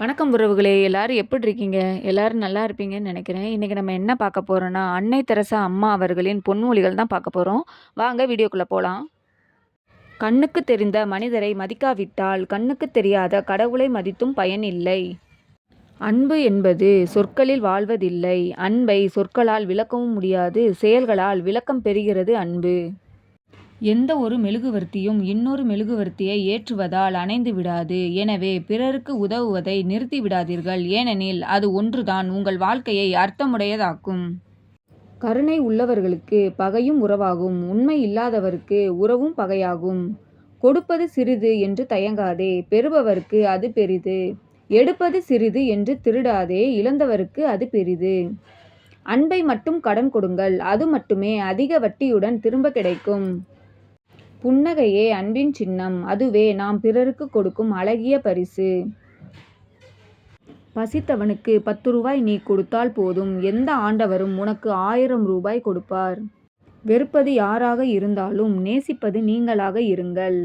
வணக்கம் உறவுகளே! எல்லாரும் எப்படி இருக்கீங்க? எல்லாரும் நல்லா இருப்பீங்கன்னு நெனைக்கிறேன். இன்னைக்கு நம்ம என்ன பார்க்க போறோம்னா, அன்னை தெரசா அம்மா அவர்களின் பொன்மொழிகள் தான் பார்க்க போறோம். வாங்க வீடியோக்குள்ள போலாம். கண்ணுக்கு தெரிந்த மனிதரை மதிக்காவிட்டால், கண்ணுக்கு தெரியாத கடவுளை மதித்தும் பயன் இல்லை. அன்பு என்பது சொற்களில் வாழ்வதில்லை. அன்பை சொற்களால் விளக்கவும் முடியாது. செயல்களால் விளக்கம் பெறுகிறது அன்பு. எந்த ஒரு மெழுகுவர்த்தியும் இன்னொரு மெழுகுவர்த்தியை ஏற்றுவதால் அணைந்து விடாது. எனவே பிறருக்கு உதவுவதை நிறுத்தி விடாதீர்கள். ஏனெனில் அது ஒன்றுதான் உங்கள் வாழ்க்கையை அர்த்தமுடையதாக்கும். கருணை உள்ளவர்களுக்கு பகையும் உறவாகும். உண்மை இல்லாதவருக்கு உறவும் பகையாகும். கொடுப்பது சிறிது என்று தயங்காதே. பெறுபவருக்கு அது பெரிது. எடுப்பது சிறிது என்று திருடாதே. இழந்தவருக்கு அது பெரிது. அன்பை மட்டும் கடன் கொடுங்கள். அது மட்டுமே அதிக வட்டியுடன் திரும்ப கிடைக்கும். புன்னகையே அன்பின் சின்னம். அதுவே நாம் பிறருக்கு கொடுக்கும் அழகிய பரிசு. பசித்தவனுக்கு 10 ரூபாய் நீ கொடுத்தால் போதும். எந்த ஆண்டவரும் உனக்கு 1000 ரூபாய் கொடுப்பார். வெறுப்பது யாராக இருந்தாலும் நேசிப்பது நீங்களாக இருங்கள்.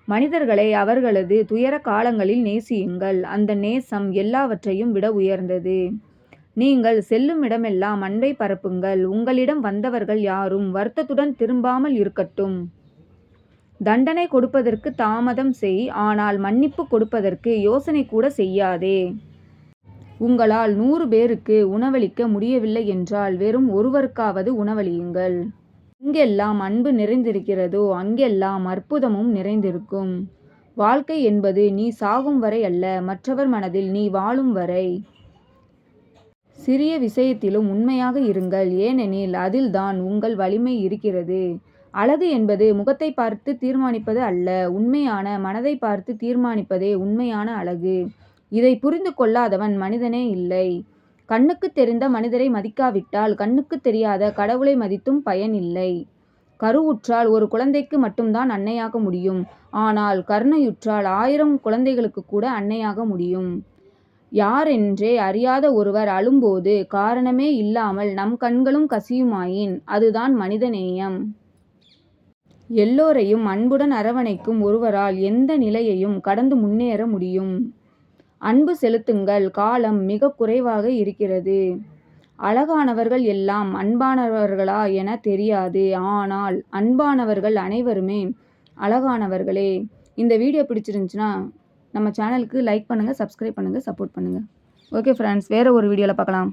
மனிதர்களை அவர்களது துயர காலங்களில் நேசியுங்கள். அந்த நேசம் எல்லாவற்றையும் விட உயர்ந்தது. நீங்கள் செல்லும் இடமெல்லாம் அன்பை பரப்புங்கள். உங்களிடம் வந்தவர்கள் யாரும் வருத்தத்துடன் திரும்பாமல் இருக்கட்டும். தண்டனை கொடுப்பதற்கு தாமதம் செய். ஆனால் மன்னிப்பு கொடுப்பதற்கு யோசனை கூட செய்யாதே. உங்களால் 100 பேருக்கு உணவளிக்க முடியவில்லை என்றால் வெறும் ஒருவருக்காவது உணவளியுங்கள். எங்கெல்லாம் அன்பு நிறைந்திருக்கிறதோ அங்கெல்லாம் அற்புதமும் நிறைந்திருக்கும். வாழ்க்கை என்பது நீ சாகும் வரை அல்ல, மற்றவர் மனதில் நீ வாழும் வரை. சிறிய விஷயத்திலும் உண்மையாக இருங்கள். ஏனெனில் அதில்தான் உங்கள் வலிமை இருக்கிறது. அழகு என்பது முகத்தை பார்த்து தீர்மானிப்பது அல்ல, உண்மையான மனதை பார்த்து தீர்மானிப்பதே உண்மையான அழகு. இதை புரிந்து கொள்ளாதவன் மனிதனே இல்லை. கண்ணுக்கு தெரிந்த மனிதரை மதிக்காவிட்டால் கண்ணுக்கு தெரியாத கடவுளை மதித்தும் பயன் இல்லை. கருவுற்றால் ஒரு குழந்தைக்கு மட்டும்தான் அன்னையாக முடியும். ஆனால் கருணையுற்றால் 1000 குழந்தைகளுக்கு கூட அன்னையாக முடியும். யாரென்றே அறியாத ஒருவர் அழும்போது காரணமே இல்லாமல் நம் கண்களும் கசியுமாயின் அதுதான் மனிதநேயம். எல்லோரையும் அன்புடன் அரவணைக்கும் ஒருவரால் எந்த நிலையையும் கடந்து முன்னேற முடியும். அன்பு செலுத்துங்கள். காலம் மிக குறைவாக இருக்கிறது. அழகானவர்கள் எல்லாம் அன்பானவர்களா என தெரியாது. ஆனால் அன்பானவர்கள் அனைவருமே அழகானவர்களே. இந்த வீடியோ பிடிச்சிருந்துச்சுன்னா நம்ம சேனலுக்கு லைக் பண்ணுங்கள், சப்ஸ்கிரைப் பண்ணுங்கள், சப்போர்ட் பண்ணுங்கள். ஓகே ஃப்ரெண்ட்ஸ், வேறு ஒரு வீடியோவில் பார்க்கலாம்.